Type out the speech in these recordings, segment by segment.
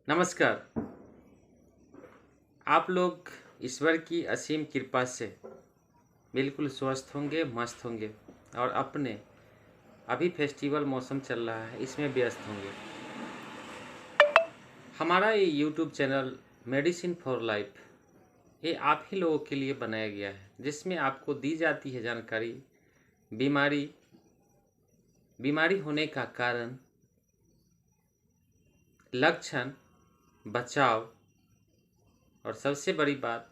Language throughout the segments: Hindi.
नमस्कार। आप लोग ईश्वर की असीम कृपा से बिल्कुल स्वस्थ होंगे, मस्त होंगे और अपने अभी फेस्टिवल मौसम चल रहा है इसमें व्यस्त होंगे। हमारा ये YouTube channel medicine for life ये आप ही लोगों के लिए बनाया गया है, जिसमें आपको दी जाती है जानकारी बीमारी होने का कारण, लक्षण, बचाव और सबसे बड़ी बात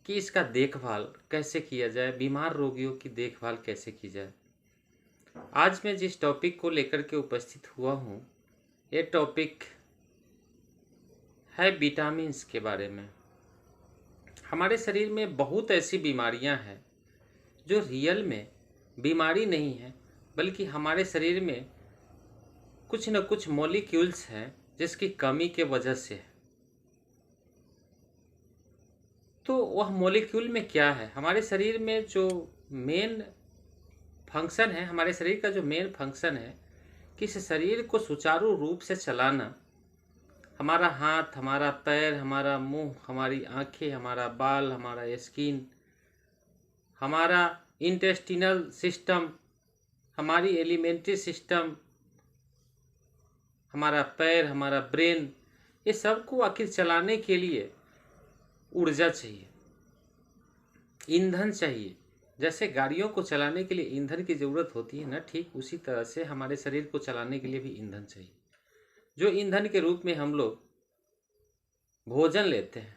कि इसका देखभाल कैसे किया जाए, बीमार रोगियों की देखभाल कैसे की जाए। आज मैं जिस टॉपिक को लेकर के उपस्थित हुआ हूँ, ये टॉपिक है विटामिन्स के बारे में। हमारे शरीर में बहुत ऐसी बीमारियां हैं जो रियल में बीमारी नहीं है, बल्कि हमारे शरीर में कुछ न कुछ मॉलिक्यूल्स हैं जिसकी कमी के वजह से है। तो वह मॉलिक्यूल में क्या है? हमारे शरीर में जो मेन फंक्शन है, हमारे शरीर का जो मेन फंक्शन है कि इस शरीर को सुचारू रूप से चलाना, हमारा हाथ, हमारा पैर, हमारा मुंह, हमारी आंखें, हमारा बाल, हमारा स्किन, हमारा इंटेस्टिनल सिस्टम, हमारी एलिमेंट्री सिस्टम, हमारा पैर, हमारा ब्रेन, ये सब को आखिर चलाने के लिए ऊर्जा चाहिए, ईंधन चाहिए। जैसे गाड़ियों को चलाने के लिए ईंधन की ज़रूरत होती है ना, ठीक उसी तरह से हमारे शरीर को चलाने के लिए भी ईंधन चाहिए। जो ईंधन के रूप में हम लोग भोजन लेते हैं,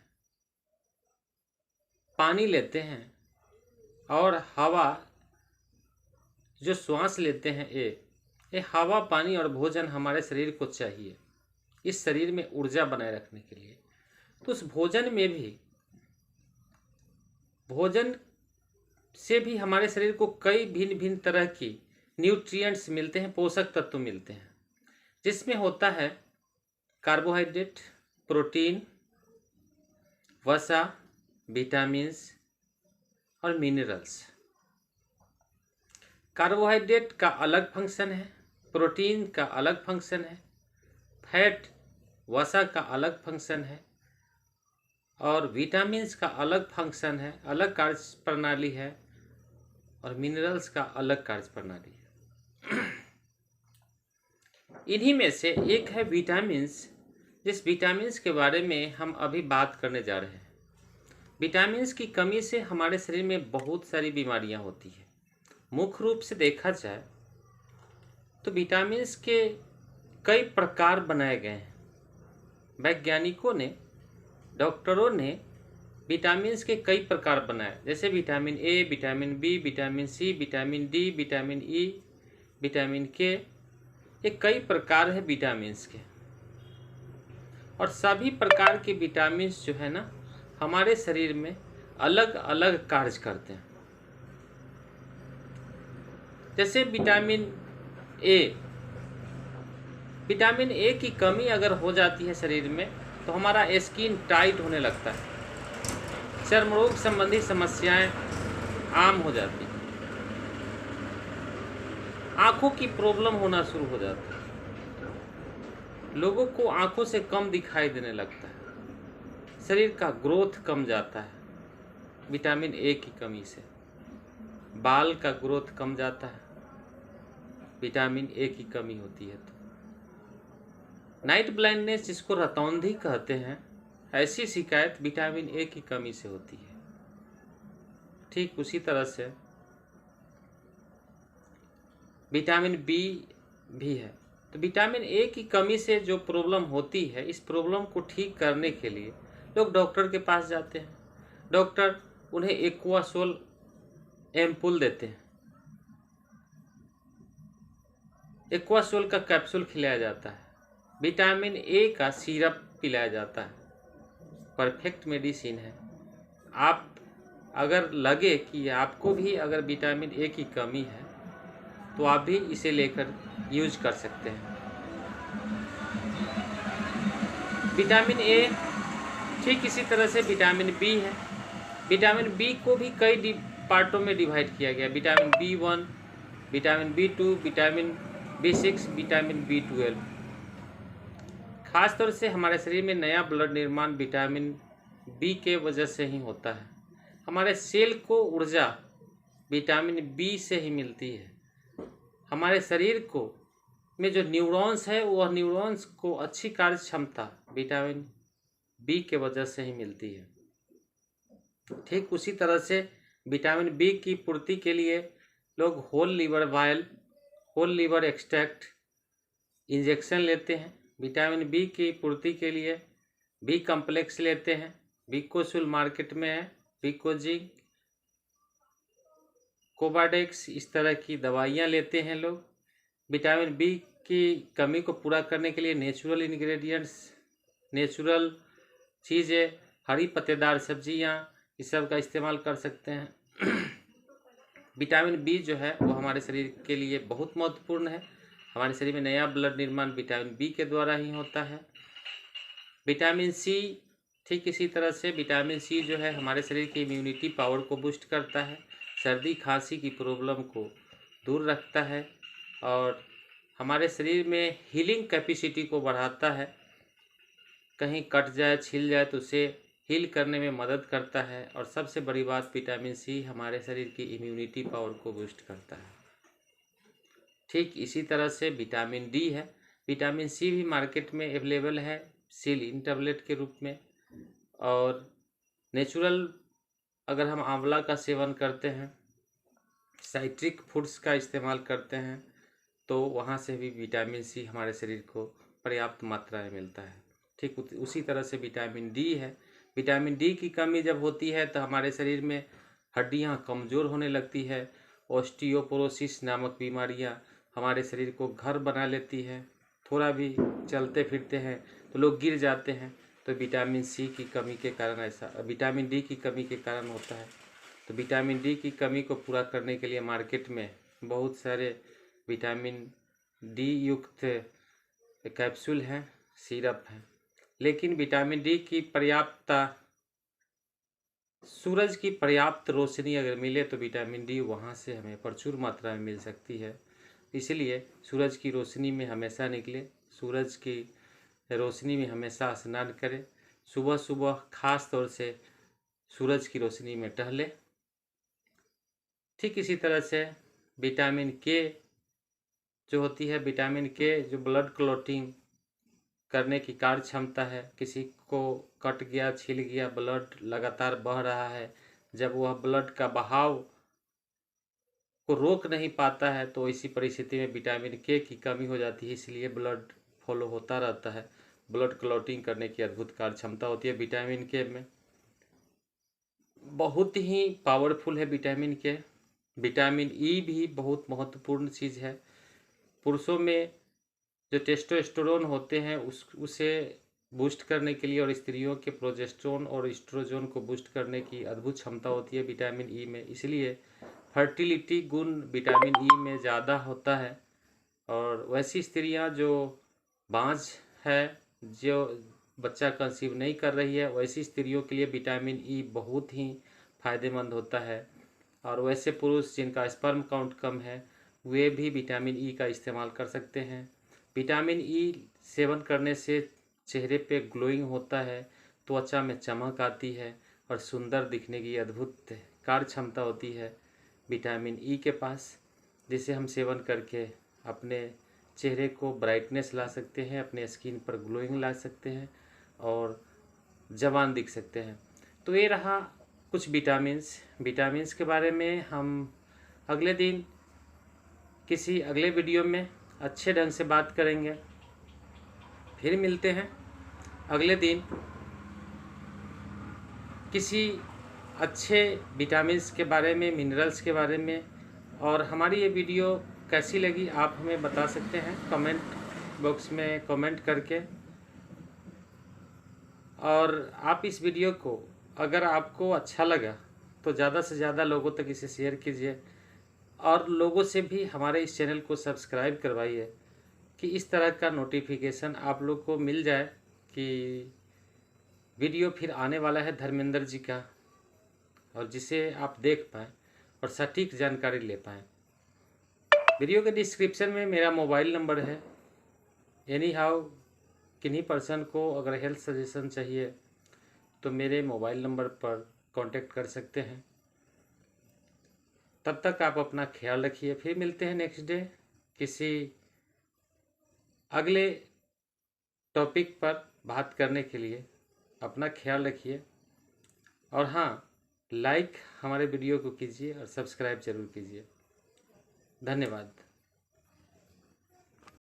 पानी लेते हैं और हवा, जो श्वास लेते हैं, ये हवा, पानी और भोजन हमारे शरीर को चाहिए इस शरीर में ऊर्जा बनाए रखने के लिए। तो उस भोजन में भी, भोजन से भी हमारे शरीर को कई भिन्न भिन्न तरह की न्यूट्रिएंट्स मिलते हैं, पोषक तत्व मिलते हैं, जिसमें होता है कार्बोहाइड्रेट, प्रोटीन, वसा, विटामिन्स और मिनरल्स। कार्बोहाइड्रेट का अलग फंक्शन है, प्रोटीन का अलग फंक्शन है, फैट, वसा का अलग फंक्शन है और विटामिन्स का अलग फंक्शन है, अलग कार्य प्रणाली है और मिनरल्स का अलग कार्य प्रणाली है। इन्हीं में से एक है विटामिन्स, जिस विटामिन्स के बारे में हम अभी बात करने जा रहे हैं। विटामिन्स की कमी से हमारे शरीर में बहुत सारी बीमारियां होती हैं। मुख्य रूप से देखा जाए तो विटामिन्स के कई प्रकार बनाए गए हैं। वैज्ञानिकों ने, डॉक्टरों ने विटामिन्स के कई प्रकार बनाए, जैसे vitamin A, vitamin B, vitamin C, vitamin D, vitamin E, vitamin K. ये कई प्रकार है विटामिन्स के और सभी प्रकार के विटामिन्स जो है ना, हमारे शरीर में अलग अलग कार्य करते हैं। जैसे विटामिन ए की कमी अगर हो जाती है शरीर में तो हमारा स्किन टाइट होने लगता है, चर्म रोग संबंधी समस्याएं आम हो जाती हैं, आंखों की प्रॉब्लम होना शुरू हो जाती है, लोगों को आंखों से कम दिखाई देने लगता है, शरीर का ग्रोथ कम जाता है विटामिन ए की कमी से, बाल का ग्रोथ कम जाता है विटामिन ए की कमी होती है। तो नाइट ब्लाइंडनेस, जिसको रतौंधी कहते हैं, ऐसी शिकायत विटामिन ए की कमी से होती है। ठीक उसी तरह से विटामिन बी भी है। तो विटामिन ए की कमी से जो प्रॉब्लम होती है, इस प्रॉब्लम को ठीक करने के लिए लोग डॉक्टर के पास जाते हैं। डॉक्टर उन्हें एक्वासोल एम्पुल देते हैं, एक्वासोल का कैप्सूल खिलाया जाता है, विटामिन ए का सिरप पिलाया जाता है। परफेक्ट मेडिसिन है। आप अगर लगे कि आपको भी अगर विटामिन ए की कमी है तो आप भी इसे लेकर यूज कर सकते हैं। विटामिन ए ठीक इसी तरह से विटामिन बी है। विटामिन बी को भी कई पार्टों में डिवाइड किया गया। Vitamin B1, vitamin बी2, vitamin B6, vitamin B12. खास तौर से हमारे शरीर में नया ब्लड निर्माण विटामिन बी के वजह से ही होता है। हमारे सेल को ऊर्जा विटामिन बी से ही मिलती है। हमारे शरीर को में जो न्यूरॉन्स है वह न्यूरॉन्स को अच्छी कार्य क्षमता विटामिन बी के वजह से ही मिलती है। ठीक उसी तरह से विटामिन बी की पूर्ति के लिए लोग होल लीवर एक्सट्रैक्ट इंजेक्शन लेते हैं। विटामिन बी की पूर्ति के लिए बी कम्प्लेक्स लेते हैं। विकोसुल मार्केट में है, विकोजिंग, कोबाडेक्स, इस तरह की दवाइयाँ लेते हैं लोग। विटामिन बी की कमी को पूरा करने के लिए नेचुरल इंग्रेडिएंट्स, नेचुरल चीज़ें, हरी पत्तेदार सब्जियाँ, इस सब का इस्तेमाल कर सकते हैं। विटामिन बी जो है वो हमारे शरीर के लिए बहुत महत्वपूर्ण है। हमारे शरीर में नया ब्लड निर्माण विटामिन बी के द्वारा ही होता है। विटामिन सी, ठीक इसी तरह से विटामिन सी जो है हमारे शरीर की इम्यूनिटी पावर को बूस्ट करता है, सर्दी खांसी की प्रॉब्लम को दूर रखता है और हमारे शरीर में हीलिंग कैपेसिटी को बढ़ाता है। कहीं कट जाए, छिल जाए तो उसे हील करने में मदद करता है। और सबसे बड़ी बात, विटामिन सी हमारे शरीर की इम्यूनिटी पावर को बूस्ट करता है। ठीक इसी तरह से विटामिन डी है। विटामिन सी भी मार्केट में अवेलेबल है सीलिन टैबलेट के रूप में। और नेचुरल अगर हम आंवला का सेवन करते हैं, साइट्रिक फूड्स का इस्तेमाल करते हैं, तो वहाँ से भी विटामिन सी हमारे शरीर को पर्याप्त मात्रा में मिलता है। ठीक उसी तरह से विटामिन डी है। विटामिन डी की कमी जब होती है तो हमारे शरीर में हड्डियाँ कमज़ोर होने लगती है। ऑस्टियोपोरोसिस नामक बीमारियाँ हमारे शरीर को घर बना लेती है। थोड़ा भी चलते फिरते हैं तो लोग गिर जाते हैं, तो विटामिन सी की कमी के कारण ऐसा, विटामिन डी की कमी के कारण होता है। तो विटामिन डी की कमी को पूरा करने के लिए मार्केट में बहुत सारे विटामिन डी युक्त कैप्सूल हैं, सिरप हैं। लेकिन विटामिन डी की पर्याप्तता, सूरज की पर्याप्त रोशनी अगर मिले तो विटामिन डी वहाँ से हमें प्रचुर मात्रा में मिल सकती है। इसलिए सूरज की रोशनी में हमेशा निकले, सूरज की रोशनी में हमेशा स्नान करें, सुबह सुबह खास तौर से सूरज की रोशनी में टहले। ठीक इसी तरह से विटामिन के जो होती है, विटामिन के जो ब्लड क्लॉटिंग करने की कार्य क्षमता है। किसी को कट गया, छिल गया, ब्लड लगातार बह रहा है, जब वह ब्लड का बहाव को रोक नहीं पाता है तो इसी परिस्थिति में विटामिन के की कमी हो जाती है। इसलिए ब्लड फॉलो होता रहता है। ब्लड क्लॉटिंग करने की अद्भुत कार्य क्षमता होती है विटामिन के में। बहुत ही पावरफुल है विटामिन के। विटामिन ई भी बहुत महत्वपूर्ण चीज़ है। पुरुषों में जो टेस्टोस्टेरोन होते हैं उसे बूस्ट करने के लिए, और स्त्रियों के प्रोजेस्टेरोन और एस्ट्रोजन को बूस्ट करने की अद्भुत क्षमता होती है विटामिन ई में। इसलिए फर्टिलिटी गुण विटामिन ई में ज़्यादा होता है। और वैसी स्त्रियां जो बांझ है, जो बच्चा कंसीव नहीं कर रही है, वैसी स्त्रियों के लिए विटामिन ई बहुत ही फायदेमंद होता है। और वैसे पुरुष जिनका स्पर्म काउंट कम है वे भी विटामिन ई का इस्तेमाल कर सकते हैं। विटामिन ई सेवन करने से चेहरे पे ग्लोइंग होता है, त्वचा में चमक आती है और सुंदर दिखने की अद्भुत कार्य क्षमता होती है विटामिन ई के पास, जिसे हम सेवन करके अपने चेहरे को ब्राइटनेस ला सकते हैं, अपने स्किन पर ग्लोइंग ला सकते हैं और जवान दिख सकते हैं। तो ये रहा कुछ विटामिन्स के बारे में। हम अगले दिन किसी अगले वीडियो में अच्छे ढंग से बात करेंगे। फिर मिलते हैं अगले दिन किसी अच्छे विटामिन्स के बारे में, मिनरल्स के बारे में। और हमारी ये वीडियो कैसी लगी आप हमें बता सकते हैं कमेंट बॉक्स में कमेंट करके। और आप इस वीडियो को अगर आपको अच्छा लगा तो ज़्यादा से ज़्यादा लोगों तक इसे शेयर कीजिए और लोगों से भी हमारे इस चैनल को सब्सक्राइब करवाइए कि इस तरह का नोटिफिकेशन आप लोग को मिल जाए कि वीडियो फिर आने वाला है धर्मेंद्र जी का, और जिसे आप देख पाएँ और सटीक जानकारी ले पाएँ। वीडियो के डिस्क्रिप्शन में मेरा मोबाइल नंबर है। एनी हाउ किन्हीं पर्सन को अगर हेल्थ सजेशन चाहिए तो मेरे मोबाइल नंबर पर कांटेक्ट कर सकते हैं। तब तक आप अपना ख्याल रखिए। फिर मिलते हैं नेक्स्ट डे किसी अगले टॉपिक पर बात करने के लिए। अपना ख्याल रखिए और हाँ, लाइक हमारे वीडियो को कीजिए और सब्सक्राइब जरूर कीजिए। धन्यवाद।